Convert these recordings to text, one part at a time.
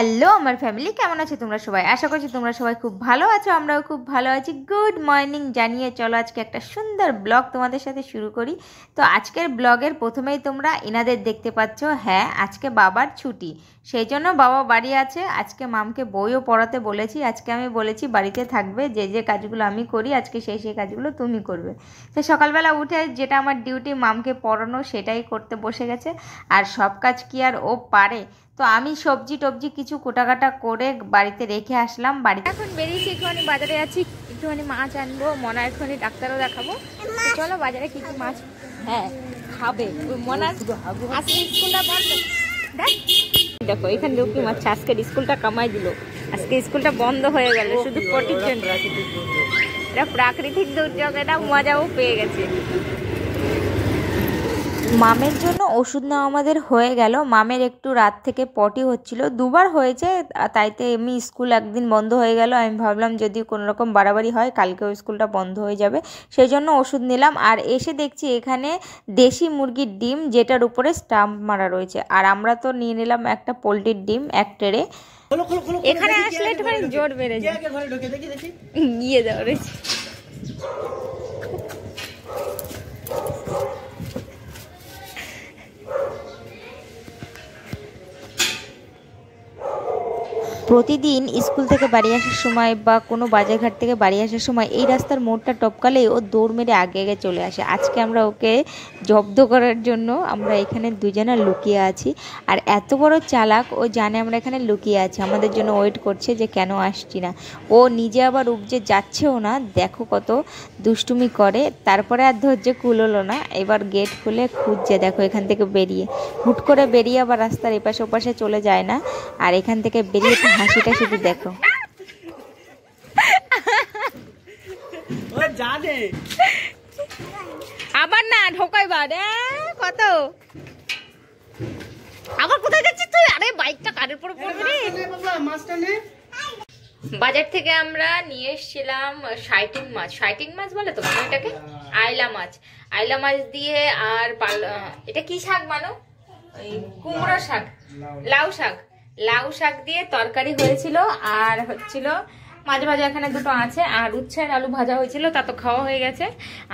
Hello আমার family, কেমন আছো তোমরা সবাই? আশা করছি তোমরা সবাই খুব ভালো আছো, আমরাও খুব ভালো আছি। গুড মর্নিং জানিয়ে চলো আজকে একটা সুন্দর ব্লগ তোমাদের সাথে শুরু করি। তো আজকের ব্লগের প্রথমেই তোমরা এনাদের দেখতে পাচ্ছ। হ্যাঁ, আজকে বাবার ছুটি, সেই জন্য বাবা বাড়ি আছে। আজকে মামকে বইও পড়াতে বলেছি। আজকে আমি বলেছি বাড়িতে থাকবে, যে যে কাজগুলো আমি করি আজকে সেই কাজগুলো তুমি করবে। তো সকালবেলা উঠে যেটা আমার ডিউটি মামকে পড়ানো, সেটাই করতে বসে গেছে। আর সব কাজ কি আর ও পারে? তো আমি সবজি টবজি কিছু কোটাকাটা করে বাড়িতে রেখে আসলাম। বাড়িতে এখন বেরিয়েছি, একটুখানি বাজারে আছি, একটুখানি মাছ আনবো, মনে হয় একটুখানি ডাক্তারও দেখাবো। চলো বাজারে কি কি মাছ খাবে মনে আজকে স্কুলটা বন্ধ। দেখো এখানে কি মাছ, আজকের স্কুলটা কামাই দিল, আজকে স্কুলটা বন্ধ হয়ে গেল শুধু পটির জন্য। এটা প্রাকৃতিক দুর্যোগ, এটা মজাও পেয়ে গেছে। মামের জন্য ওষুধ নেওয়া আমাদের হয়ে গেল। মামের একটু রাত থেকে পটি হচ্ছিল, দুবার হয়েছে, তাইতে এমনি স্কুল একদিন বন্ধ হয়ে গেল। আমি ভাবলাম যদি কোনো রকম বাড়াবাড়ি হয় কালকেও স্কুলটা বন্ধ হয়ে যাবে, সেই জন্য ওষুধ নিলাম। আর এসে দেখছি এখানে দেশি মুরগির ডিম, যেটার উপরে স্টাম্প মারা রয়েছে। আর আমরা তো নিয়ে নিলাম একটা পোলট্রির ডিম এক ট্রে। এখানে আসলে একটুখানি জোর বেড়ে যায়, গিয়ে দেওয়া রয়েছে। প্রতিদিন স্কুল থেকে বাড়ি আসার সময় বা কোনো বাজারঘাট থেকে বাড়ি আসার সময় এই রাস্তার মোড়টা টপকালেই ও দৌড় মেরে আগে আগে চলে আসে। আজকে আমরা ওকে জব্দ করার জন্য আমরা এখানে দুজনা লুকিয়ে আছি। আর এত বড় চালাক, ও জানে আমরা এখানে লুকিয়ে আছি, আমাদের জন্য ওয়েট করছে যে কেন আসছি না। ও নিজে আবার উপজে যাচ্ছেও না, দেখো কত দুষ্টুমি করে। তারপরে আর ধৈর্য কুলোলো না, এবার গেট খুলে খুঁজছে। দেখো এখান থেকে বেরিয়ে হুট করে বেরিয়ে আবার রাস্তার এপাশে ওপাশে চলে যায় না। আর এখান থেকে বেরিয়ে হাসিটা শুধু দেখো। আবার না ঢোকাইবা রে, কত আবার কোথায় যাচ্ছিস তুই? আরে বাইকটা কারের পরে পড়বে রে। বাজার থেকে আমরা নিয়ে এসেছিলাম শাইটিং মাছ। শাইটিং মাছ বলে তো এটাকে, আইলা মাছ। আইলা মাছ দিয়ে আর এটা কি শাক মানো? কুমড়ো শাক, লাউ শাক। লাউ শাক দিয়ে তরকারি হয়েছিল। আর হচ্ছিল মাছ ভাজা, এখানে দুটো আছে। আর উচ্ছের আলু ভাজা হয়েছিল, তা তো খাওয়া হয়ে গেছে।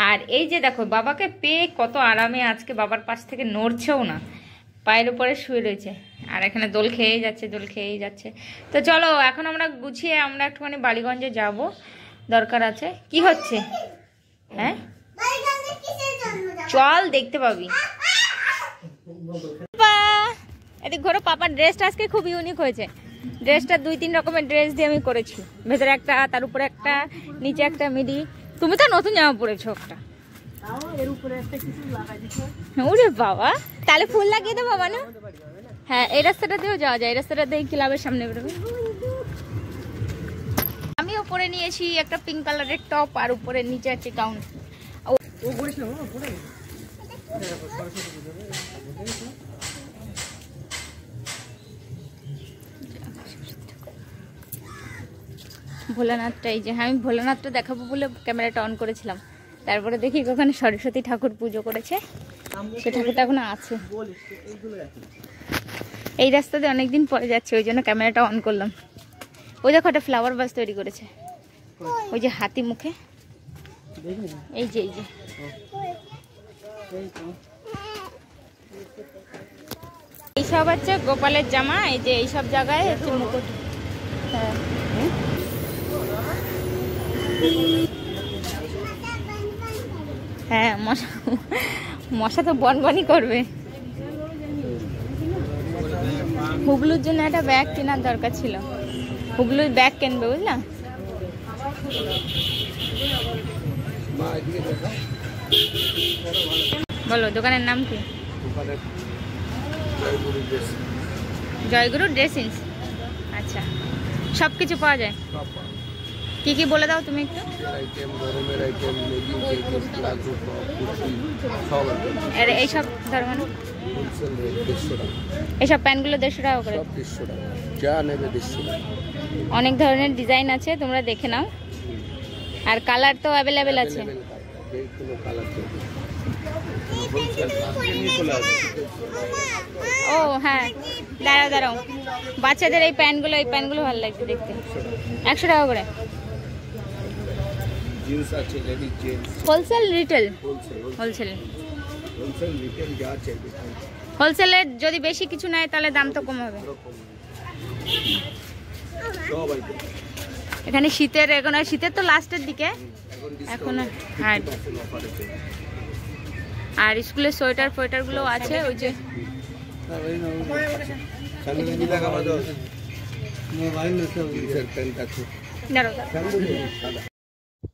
আর এই যে দেখো বাবাকে পেয়ে কত আরামে আজকে বাবার পাশ থেকে নড়ছেও না, পায়ের উপরে শুয়ে রয়েছে। আর এখানে দোল খেয়েই যাচ্ছে, দোল খেয়েই যাচ্ছে। তো চলো এখন আমরা গুছিয়ে আমরা একটুখানি বালিগঞ্জে যাব, দরকার আছে। কি হচ্ছে? হ্যাঁ চল দেখতে পাবি। এদিক ঘোরো, পাপার ড্রেসটা আজকে খুব ইউনিক হয়েছে। ড্রেসটা 2-3 রকমের ড্রেস দিয়ে আমি করেছি, ভেতরে একটা, তার উপরে একটা, নিচে একটা মিডি। তুমি তো নতুন জামা পরেছো একটা। ওরে বাবা, তাহলে ফুল লাগিয়ে দেবো বাবা না? হ্যাঁ, এই রাস্তাটা দিয়েও যাওয়া যায়, এই রাস্তাটা দিয়ে ক্লাবের সামনে বেরোবে। আমিও পরে নিয়েছি একটা পিঙ্ক কালারের টপ, আর উপরে নিচে আছে গাউন। ভোলানাথটা, এই যে আমি ভোলানাথটা দেখাবো বলে ক্যামেরাটা অন করেছিলাম, তারপরে দেখি ওখানে সরস্বতী ঠাকুর পুজো করেছে, সে ঠাকুরটা এখনো আছে। এই রাস্তা দিয়ে অনেকদিন পরে যাচ্ছে, ওই জন্য ক্যামেরাটা অন করলাম। ওই দেখো একটা ফ্লাওয়ার বাস তৈরি করেছে, ওই যে হাতি মুখে। এই যে এইসব হচ্ছে গোপালের জামা। এই যে এইসব জায়গায় হচ্ছে মুকুট। হ্যাঁ, মশা তো বনবনই করবে। হুগলুর জন্য একটা ব্যাগ কেনার দরকার ছিল, হুগলুর ব্যাগ কিনবে বুঝলা। বলো দোকানের নাম কি? জয়গুরু ড্রেসিংস। আচ্ছা, সব কিছু পাওয়া যায়? কি কি বলে দাও তুমি একটু। এইসব ধরো, এইসব প্যান্টগুলো 150 টাকা করে। অনেক ধরনের ডিজাইন আছে, তোমরা দেখে নাও। আর কালার তো অ্যাভেলেবেল আছে। ও হ্যাঁ, দাঁড়াও বাচ্চাদের এই প্যান্টগুলো ভালো লাগছে দেখতে। 100 টাকা করে। Wholesale retail? হোলসেলের যদি বেশি কিছু নেয় তাহলে দাম তো কম হবে। এখানে শীতের তো লাস্টের দিকে এখন। হ্যাঁ, আর স্কুলের সোয়েটার গুলো আছে ওই যে।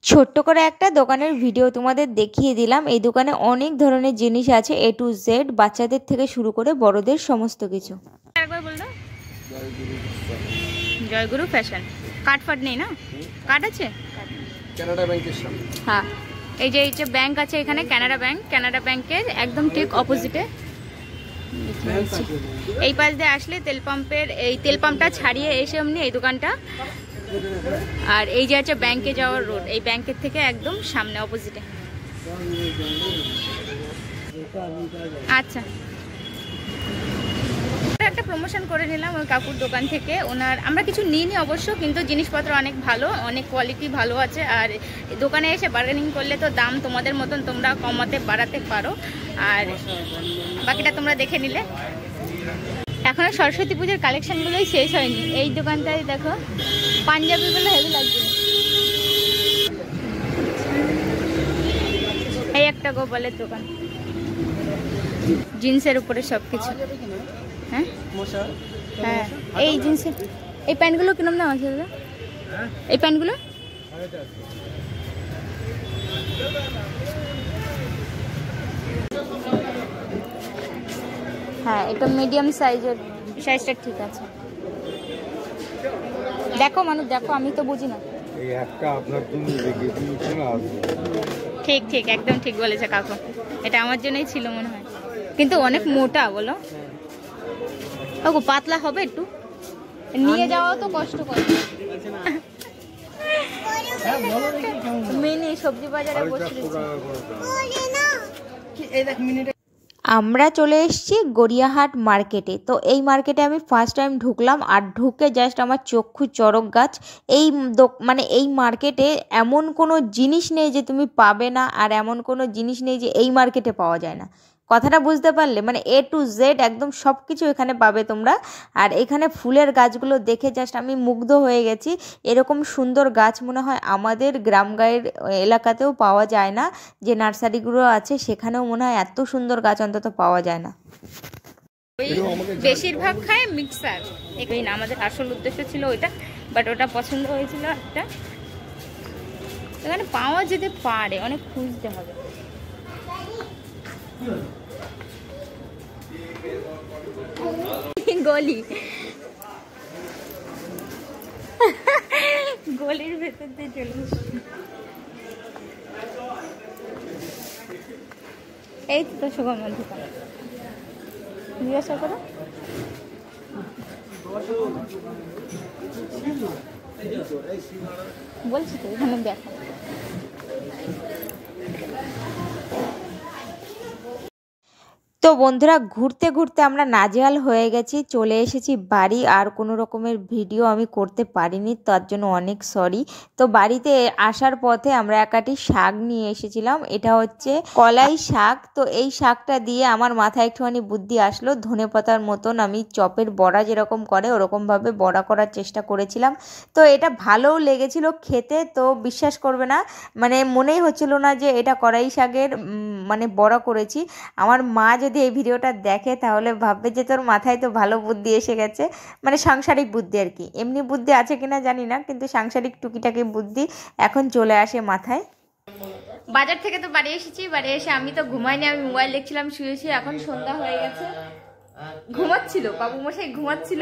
ছোট্ট করে একটা দোকানের ভিডিও তোমাদের দেখিয়ে দিলাম। এই দোকানে অনেক ধরনের জিনিস আছে, A to Z, বাচ্চাদের থেকে শুরু করে বড়দের সমস্ত কিছু। একবার বলতো জয়গুরু ফ্যাশন। কার্ড নেই না? কার্ড আছে? কানাডা ব্যাংকের সামনে। হ্যাঁ, এই যে ব্যাংক আছে এখানে, কানাডা ব্যাংকের একদম ঠিক অপোজিটে। এই পাশ দিয়ে আসলে তেল পাম্পটা ছাড়িয়ে এসে অমনি এই দোকানটা। আর এই যে আছে ব্যাংকে যাওয়ার রোড, এই ব্যাংকের থেকে একদম সামনে অপোজিটে। আচ্ছা, একটা প্রমোশন করে নিলাম ওই কাকুর দোকান থেকে। আমরা কিছু নিইনি অবশ্য, কিন্তু জিনিসপত্র অনেক ভালো, অনেক কোয়ালিটি ভালো আছে। আর দোকানে এসে বার্গেনিং করলে তো দাম তোমাদের মতন তোমরা কমাতে বাড়াতে পারো। আর বাকিটা তোমরা দেখে নিলে। এখনো সরস্বতী পুজোর কালেকশনগুলোই শেষ হয়নি। এই দোকানটায় দেখো পাঞ্জাবিগুলো হেভি লাগছে। এই একটা গোপালের দোকান, জিন্সের উপরে সবকিছু। হ্যাঁ হ্যাঁ, এই জিন্সের এই প্যান্টগুলো কিরম দাম আছে দাদা? এই প্যান্টগুলো হ্যাঁ, এটা মিডিয়াম সাইজটা ঠিক আছে। দেখো মানুষ, দেখো, আমি তো বুঝি না। ঠিক একদম ঠিক বলেছে কাকু, এটা আমার জন্যই ছিল মনে হয়, কিন্তু অনেক মোটা। বলো কাকু, পাতলা হবে একটু, নিয়ে যাওয়াও তো কষ্ট করে। মিনি সবজি বাজারে বসে আমরা চলে এসেছি গড়িয়াহাট মার্কেটে। তো এই মার্কেটে আমি ফার্স্ট টাইম ঢুকলাম, আর ঢুকে জাস্ট আমার চক্ষু চড়ক গাছ। এই মার্কেটে এমন কোনো জিনিস নেই যে তুমি পাবে না, আর এমন কোনো জিনিস নেই যে এই মার্কেটে পাওয়া যায় না। কথাটা বুঝতে পারলে? মানে A to Z একদম সব কিছু এখানে পাবে তোমরা। আর এখানে ফুলের গাছগুলো দেখে জাস্ট আমি মুগ্ধ হয়ে গেছি। এরকম সুন্দর গাছ মনে হয় আমাদের গ্রামগাঁয়ের এলাকাতেও পাওয়া যায় না। যে নার্সারিগুলো আছে সেখানেও মনে হয় এত সুন্দর গাছ অন্তত পাওয়া যায় না। বেশিরভাগ খায় মিক্সার, এই না আমাদের আসল উদ্দেশ্য ছিল ওইটা, বাট ওটা পছন্দ হয়েছিল একটা। এখানে পাওয়া যেতে পারে, অনেক খুঁজতে হবে। গলির ভেতর দিয়ে চলে এই তো সুগমের দোকান। জিজ্ঞাসা করো। বলছি তো এখানে দেখো। তো বন্ধুরা, ঘুরতে ঘুরতে আমরা নাজেহাল হয়ে গেছি, চলে এসেছি বাড়ি। আর কোনো রকমের ভিডিও আমি করতে পারিনি, তার জন্য অনেক সরি। তো বাড়িতে আসার পথে আমরা একাটি শাক নিয়ে এসেছিলাম, এটা হচ্ছে কলাই শাক। তো এই শাকটা দিয়ে আমার মাথায় একটুখানি বুদ্ধি আসলো, ধনেপাতার মতন আমি চপের বড়া যেরকম করে ওরকমভাবে বড়া করার চেষ্টা করেছিলাম। তো এটা ভালোও লেগেছিল খেতে। তো বিশ্বাস করবে না, মানে মনেই হচ্ছিল না যে এটা কলাই শাকের বড়া করেছি। আমার মা যদি এই ভিডিওটা দেখে তাহলে ভাববে যে তোর মাথায় তো ভালো বুদ্ধি এসে গেছে, মানে সাংসারিক বুদ্ধি আর কি। এমনি বুদ্ধি আছে কিনা জানি না, কিন্তু সাংসারিক টুকিটাকি বুদ্ধি এখন চলে আসে মাথায়। বাজার থেকে তো বাড়ি এসেছি, বাড়ি এসে আমি তো ঘুমাইনি, আমি মোবাইল দেখছিলাম, শুয়েছি। এখন সন্ধ্যা হয়ে গেছে, ঘুমাচ্ছিল বাবু মশাই, ঘুমাচ্ছিল।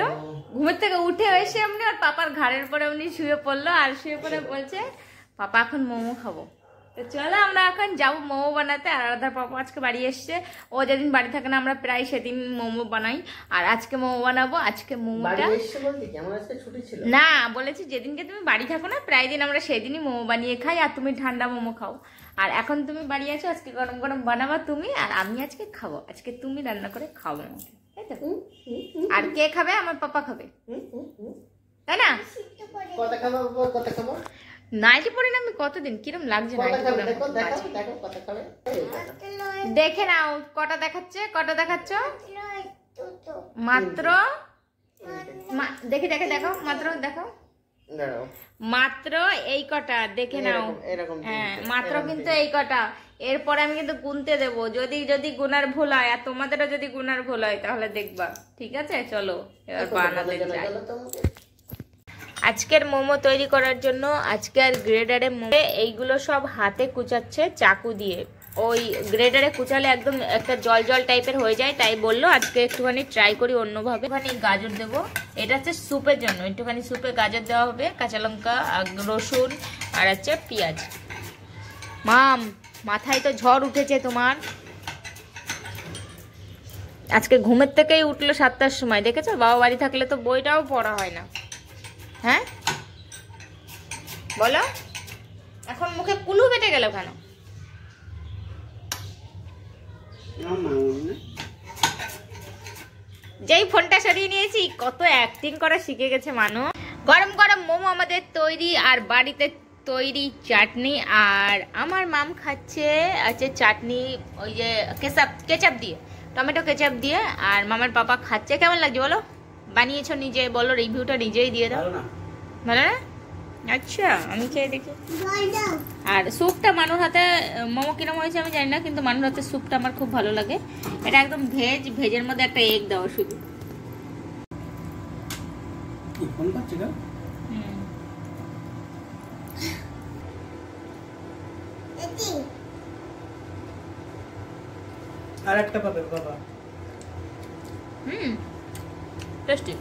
ঘুমের থেকে উঠে এসে এমনি আর পাপার ঘাড়ের পরে উনি শুয়ে পড়লো, আর শুয়ে পড়ে বলছে পাপা এখন মোমো খাবো। তো চলো আমরা এখন যাবো মোমো বানাতে। আর আরাধার পাপা আজকে বাড়ি এসছে, ও যেদিন বাড়ি থাকে না আমরা প্রায় সেদিন মোমো বানাই। আর আজকে মোমো বানাবো। আজকে মোমোটা না বলেছি যেদিনকে তুমি বাড়ি থাকো না প্রায় দিন আমরা সেদিনই মোমো বানিয়ে খাই, আর তুমি ঠান্ডা মোমো খাও। আর এখন তুমি বাড়ি আছো, আজকে গরম গরম বানাবা তুমি, আর আমি আজকে খাবো। আজকে তুমি রান্না করে খাবো আমাকে, তাই তো? আর কে খাবে? আমার পাপা খাবে, তাই না? নাইটি পরে না আমি কতদিন, কিরম লাগছে দেখে নাও। কটা দেখাচ্ছে, কটা দেখাচ্ছ? মাত্র দেখে দেখে দেখো, মাত্র দেখো, মাত্র এই কটা দেখে নাও। হ্যাঁ মাত্র কিন্তু এই কটা। এরপরে আমি কিন্তু গুনতে দেবো, যদি যদি গুনার ভুল হয় আর তোমাদেরও যদি গুনার ভুল হয় তাহলে দেখবা, ঠিক আছে? চলো এবার বানাতে যাই। আজকের মোমো তৈরি করার জন্য আজকে আর গ্রেডারে মোমো, এইগুলো সব হাতে কুচাচ্ছে চাকু দিয়ে। ওই গ্রেডারে কুচালে একদম একটা জল জল টাইপের হয়ে যায়, তাই বললো আজকে একটুখানি ট্রাই করি অন্যভাবে। একটুখানি গাজর দেবো, এটা হচ্ছে স্যুপের জন্য, একটুখানি স্যুপে গাজর দেওয়া হবে, কাঁচা লঙ্কা, রসুন আর হচ্ছে পেঁয়াজ। মাম মাথায় তো ঝড় উঠেছে তোমার, আজকে ঘুমের থেকেই উঠলো 7টার সময়, দেখেছো? বাবা বাড়ি থাকলে তো বইটাও পড়া হয় না। হ্যাঁ বলো, এখন মুখে কুলু বেটে গেল কেন? যেই ফোনটা সরিয়ে নিয়েছি কত অ্যাক্টিং করা শিখে গেছে মানুষ। গরম গরম মোমো আমাদের তৈরি, আর বাড়িতে তৈরি চাটনি। আর আমার মাম খাচ্ছে আছে চাটনি, ওই যে কেচাপ দিয়ে, টমেটো কেচাপ দিয়ে। আর মামার পাপা খাচ্ছে। কেমন লাগছে বলো? বানিয়েছো নিজে, বলো রিভিউটা নিজেই দিয়ে দাও। ভালো না? আচ্ছা আমি খেয়ে দেখি। আর স্যুপটা মানুর হাতে, মোমো কিরম হয়েছে আমি জানি না, কিন্তু মানুর হাতে স্যুপটা আমার খুব ভালো লাগে। এটা একদম ভেজ, ভেজের মধ্যে একটা এগ দাও শুধু। আর একটা পাবে বাবা। টেস্টি।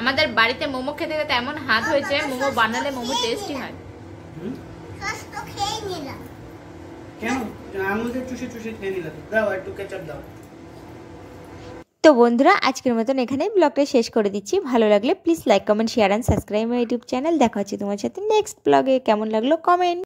আমাদের বাড়িতে মোমো খেতে খেতে এমন হাত হয়েছে, মোমো বানালে মোমো টেস্টি হয়। কেন আঙুলে চুষে চুষে খেয়ে নিলাম, দাও একটু কেচাপ দাও। তো বন্ধুরা আজকের মতন এখানেই ব্লগটা শেষ করে দিচ্ছি। ভালো লাগলে please like comment share and subscribe my YouTube channel. দেখা হচ্ছে তোমার সাথে নেক্সট ব্লগে। কেমন লাগলো কমেন্ট।